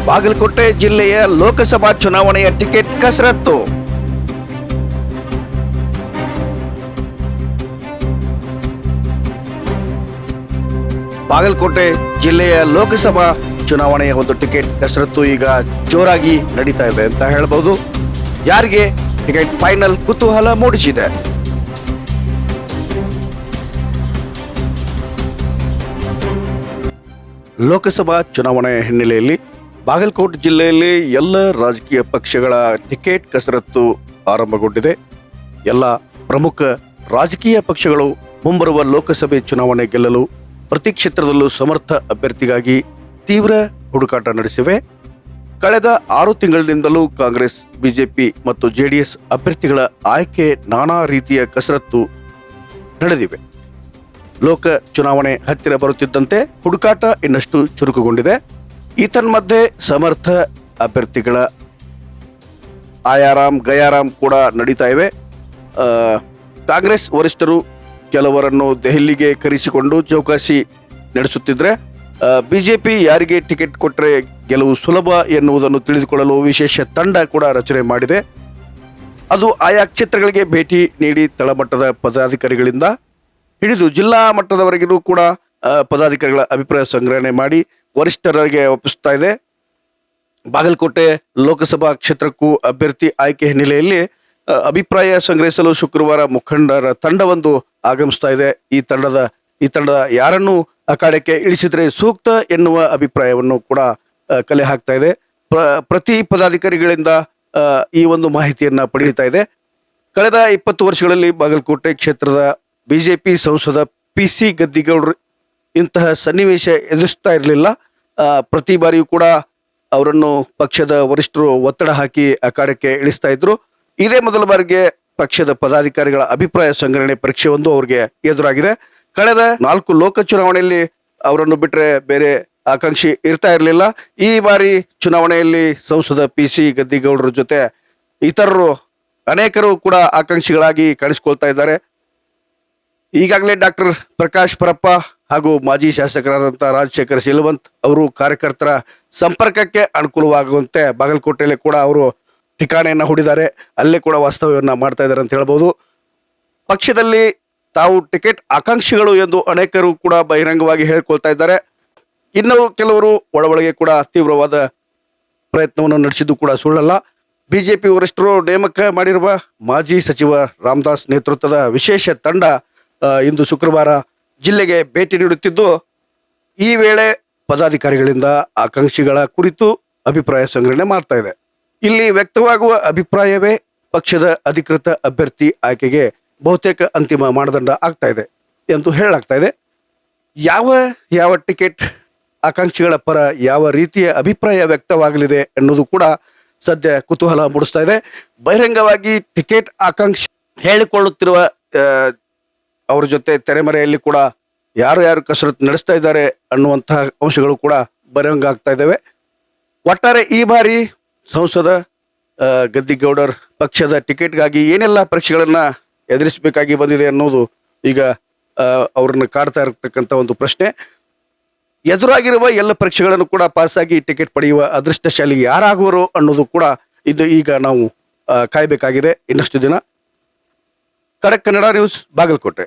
ಬಾಗಲಕೋಟೆ ಜಿಲ್ಲೆಯ ಲೋಕಸಭಾ ಚುನಾವಣೆಯ ಟಿಕೆಟ್ ಕಸರತ್ತು. ಬಾಗಲಕೋಟೆ ಜಿಲ್ಲೆಯ ಲೋಕಸಭಾ ಚುನಾವಣೆಯ ಒಂದು ಟಿಕೆಟ್ ಕಸರತ್ತು ಈಗ ಜೋರಾಗಿ ನಡೀತಾ ಇದೆ ಅಂತ ಹೇಳಬಹುದು. ಯಾರಿಗೆ ಟಿಕೆಟ್ ಫೈನಲ್ ಕುತೂಹಲ ಮೂಡಿಸಿದೆ. ಲೋಕಸಭಾ ಚುನಾವಣೆಯ ಹಿನ್ನೆಲೆಯಲ್ಲಿ ಬಾಗಲಕೋಟೆ ಜಿಲ್ಲೆಯಲ್ಲಿ ಎಲ್ಲ ರಾಜಕೀಯ ಪಕ್ಷಗಳ ಟಿಕೆಟ್ ಕಸರತ್ತು ಆರಂಭಗೊಂಡಿದೆ. ಎಲ್ಲ ಪ್ರಮುಖ ರಾಜಕೀಯ ಪಕ್ಷಗಳು ಮುಂಬರುವ ಲೋಕಸಭೆ ಚುನಾವಣೆ ಗೆಲ್ಲಲು ಪ್ರತಿ ಕ್ಷೇತ್ರದಲ್ಲೂ ಸಮರ್ಥ ಅಭ್ಯರ್ಥಿಗಾಗಿ ತೀವ್ರ ಹುಡುಕಾಟ ನಡೆಸಿವೆ. ಕಳೆದ 6 ತಿಂಗಳಿನಿಂದಲೂ ಕಾಂಗ್ರೆಸ್, ಬಿಜೆಪಿ ಮತ್ತು ಜೆಡಿಎಸ್ ಅಭ್ಯರ್ಥಿಗಳ ಆಯ್ಕೆ ನಾನಾ ರೀತಿಯ ಕಸರತ್ತು ನಡೆದಿವೆ. ಲೋಕ ಚುನಾವಣೆ ಹತ್ತಿರ ಬರುತ್ತಿದ್ದಂತೆ ಹುಡುಕಾಟ ಇನ್ನಷ್ಟು ಚುರುಕುಗೊಂಡಿದೆ. ಈ ತನ್ಮಧ್ಯೆ ಸಮರ್ಥ ಅಭ್ಯರ್ಥಿಗಳ ಆಯಾರಾಮ್ ಗಯಾರಾಮ್ ಕೂಡ ನಡೀತಾ ಇವೆ. ಕಾಂಗ್ರೆಸ್ ವರಿಷ್ಠರು ಕೆಲವರನ್ನು ದೆಹಲಿಗೆ ಕರೆಸಿಕೊಂಡು ಚೌಕಾಸಿ ನಡೆಸುತ್ತಿದ್ರೆ, ಬಿಜೆಪಿ ಯಾರಿಗೆ ಟಿಕೆಟ್ ಕೊಟ್ಟರೆ ಗೆಲುವು ಸುಲಭ ಎನ್ನುವುದನ್ನು ತಿಳಿದುಕೊಳ್ಳಲು ವಿಶೇಷ ತಂಡ ಕೂಡ ರಚನೆ ಮಾಡಿದೆ. ಅದು ಆಯಾ ಕ್ಷೇತ್ರಗಳಿಗೆ ಭೇಟಿ ನೀಡಿ ತಳಮಟ್ಟದ ಪದಾಧಿಕಾರಿಗಳಿಂದ ಹಿಡಿದು ಜಿಲ್ಲಾ ಮಟ್ಟದವರೆಗೂ ಕೂಡ ಪದಾಧಿಕಾರಿಗಳ ಅಭಿಪ್ರಾಯ ಸಂಗ್ರಹಣೆ ಮಾಡಿ ವರಿಷ್ಠರಿಗೆ ಒಪ್ಪಿಸ್ತಾ ಇದೆ. ಬಾಗಲಕೋಟೆ ಲೋಕಸಭಾ ಕ್ಷೇತ್ರಕ್ಕೂ ಅಭ್ಯರ್ಥಿ ಆಯ್ಕೆ ಹಿನ್ನೆಲೆಯಲ್ಲಿ ಅಭಿಪ್ರಾಯ ಸಂಗ್ರಹಿಸಲು ಶುಕ್ರವಾರ ಮುಖಂಡರ ತಂಡವೊಂದು ಆಗಮಿಸ್ತಾ ಇದೆ. ಈ ತಂಡ ಯಾರನ್ನು ಅಖಾಡಕ್ಕೆ ಇಳಿಸಿದ್ರೆ ಸೂಕ್ತ ಎನ್ನುವ ಅಭಿಪ್ರಾಯವನ್ನು ಕೂಡ ಕಲೆ ಹಾಕ್ತಾ ಇದೆ. ಪ್ರತಿ ಪದಾಧಿಕಾರಿಗಳಿಂದ ಈ ಒಂದು ಮಾಹಿತಿಯನ್ನ ಪಡೆಯುತ್ತಾ ಇದೆ. ಕಳೆದ 20 ವರ್ಷಗಳಲ್ಲಿ ಬಾಗಲಕೋಟೆ ಕ್ಷೇತ್ರದ ಬಿಜೆಪಿ ಸಂಸದ PC ಗದ್ದಿಗೌಡರು ಇಂತಹ ಸನ್ನಿವೇಶ ಎದುರಿಸ್ತಾ ಇರಲಿಲ್ಲ. ಪ್ರತಿ ಬಾರಿಯೂ ಕೂಡ ಅವರನ್ನು ಪಕ್ಷದ ವರಿಷ್ಠರು ಒತ್ತಡ ಹಾಕಿ ಅಖಾಡಕ್ಕೆ ಇಳಿಸ್ತಾ ಇದ್ರು. ಇದೇ ಮೊದಲ ಬಾರಿಗೆ ಪಕ್ಷದ ಪದಾಧಿಕಾರಿಗಳ ಅಭಿಪ್ರಾಯ ಸಂಗ್ರಹಣೆ ಪರೀಕ್ಷೆ ಒಂದು ಅವರಿಗೆ ಎದುರಾಗಿದೆ. ಕಳೆದ 4 ಲೋಕ ಚುನಾವಣೆಯಲ್ಲಿ ಅವರನ್ನು ಬಿಟ್ಟರೆ ಬೇರೆ ಆಕಾಂಕ್ಷಿ ಇರ್ತಾ ಇರಲಿಲ್ಲ. ಈ ಬಾರಿ ಚುನಾವಣೆಯಲ್ಲಿ ಸಂಸದ PC ಗದ್ದಿಗೌಡರ ಜೊತೆ ಇತರರು ಅನೇಕರು ಕೂಡ ಆಕಾಂಕ್ಷಿಗಳಾಗಿ ಕಾಣಿಸಿಕೊಳ್ತಾ ಇದ್ದಾರೆ. ಈಗಾಗಲೇ ಡಾಕ್ಟರ್ ಪ್ರಕಾಶ್ ಪರಪ್ಪ ಹಾಗೂ ಮಾಜಿ ಶಾಸಕರಾದಂತಹ ರಾಜಶೇಖರ್ ಶೀಲವಂತ್ ಅವರು ಕಾರ್ಯಕರ್ತರ ಸಂಪರ್ಕಕ್ಕೆ ಅನುಕೂಲವಾಗುವಂತೆ ಬಾಗಲಕೋಟೆಯಲ್ಲಿ ಕೂಡ ಅವರು ಠಿಕಾಣೆಯನ್ನು ಹೂಡಿದ್ದಾರೆ. ಅಲ್ಲೇ ಕೂಡ ವಾಸ್ತವ್ಯವನ್ನ ಮಾಡ್ತಾ ಇದ್ದಾರೆ ಅಂತ ಹೇಳ್ಬೋದು. ಪಕ್ಷದಲ್ಲಿ ತಾವು ಟಿಕೆಟ್ ಆಕಾಂಕ್ಷಿಗಳು ಎಂದು ಅನೇಕರು ಕೂಡ ಬಹಿರಂಗವಾಗಿ ಹೇಳ್ಕೊಳ್ತಾ ಇದ್ದಾರೆ. ಇನ್ನು ಕೆಲವರು ಒಳಗೆ ಕೂಡ ತೀವ್ರವಾದ ಪ್ರಯತ್ನವನ್ನು ನಡೆಸಿದ್ದು ಕೂಡ ಸುಳ್ಳಲ್ಲ. ಬಿಜೆಪಿ ವರಿಷ್ಠರು ನೇಮಕ ಮಾಡಿರುವ ಮಾಜಿ ಸಚಿವ ರಾಮದಾಸ್ ನೇತೃತ್ವದ ವಿಶೇಷ ತಂಡ ಇಂದು ಶುಕ್ರವಾರ ಜಿಲ್ಲೆಗೆ ಭೇಟಿ ನೀಡುತ್ತಿದ್ದು, ಈ ವೇಳೆ ಪದಾಧಿಕಾರಿಗಳಿಂದ ಆಕಾಂಕ್ಷಿಗಳ ಕುರಿತು ಅಭಿಪ್ರಾಯ ಸಂಗ್ರಹಣೆ ಮಾಡ್ತಾ ಇದೆ. ಇಲ್ಲಿ ವ್ಯಕ್ತವಾಗುವ ಅಭಿಪ್ರಾಯವೇ ಪಕ್ಷದ ಅಧಿಕೃತ ಅಭ್ಯರ್ಥಿ ಆಯ್ಕೆಗೆ ಬಹುತೇಕ ಅಂತಿಮ ಮಾನದಂಡ ಆಗ್ತಾ ಇದೆ ಎಂದು ಹೇಳಲಾಗ್ತಾ ಇದೆ. ಯಾವ ಟಿಕೆಟ್ ಆಕಾಂಕ್ಷಿಗಳ ಪರ ಯಾವ ರೀತಿಯ ಅಭಿಪ್ರಾಯ ವ್ಯಕ್ತವಾಗಲಿದೆ ಎನ್ನುವುದು ಕೂಡ ಸದ್ಯ ಕುತೂಹಲ ಮೂಡಿಸ್ತಾ ಇದೆ. ಬಹಿರಂಗವಾಗಿ ಟಿಕೆಟ್ ಆಕಾಂಕ್ಷಿ ಹೇಳಿಕೊಳ್ಳುತ್ತಿರುವ ಅವರ ಜೊತೆ ತೆರೆಮರೆಯಲ್ಲಿ ಕೂಡ ಯಾರು ಕಸರತ್ತು ನಡೆಸ್ತಾ ಇದ್ದಾರೆ ಅನ್ನುವಂತಹ ಅಂಶಗಳು ಕೂಡ ಬಹಿರಂಗ ಆಗ್ತಾ ಇದ್ದಾವೆ. ಒಟ್ಟಾರೆ ಈ ಬಾರಿ ಸಂಸದ ಗದ್ದಿಗೌಡರ್ ಪಕ್ಷದ ಟಿಕೆಟ್ಗಾಗಿ ಏನೆಲ್ಲ ಪರೀಕ್ಷೆಗಳನ್ನ ಎದುರಿಸಬೇಕಾಗಿ ಬಂದಿದೆ ಅನ್ನೋದು ಈಗ ಅವ್ರನ್ನ ಕಾಡ್ತಾ ಇರತಕ್ಕಂಥ ಒಂದು ಪ್ರಶ್ನೆ. ಎದುರಾಗಿರುವ ಎಲ್ಲ ಪರೀಕ್ಷೆಗಳನ್ನು ಕೂಡ ಪಾಸಾಗಿ ಟಿಕೆಟ್ ಪಡೆಯುವ ಅದೃಷ್ಟಶಾಲಿ ಯಾರಾಗುವರು ಅನ್ನೋದು ಕೂಡ ಈಗ ನಾವು ಕಾಯಬೇಕಾಗಿದೆ ಇನ್ನಷ್ಟು ದಿನ. ಕನ್ನಡ ನ್ಯೂಸ್, ಬಾಗಲಕೋಟೆ.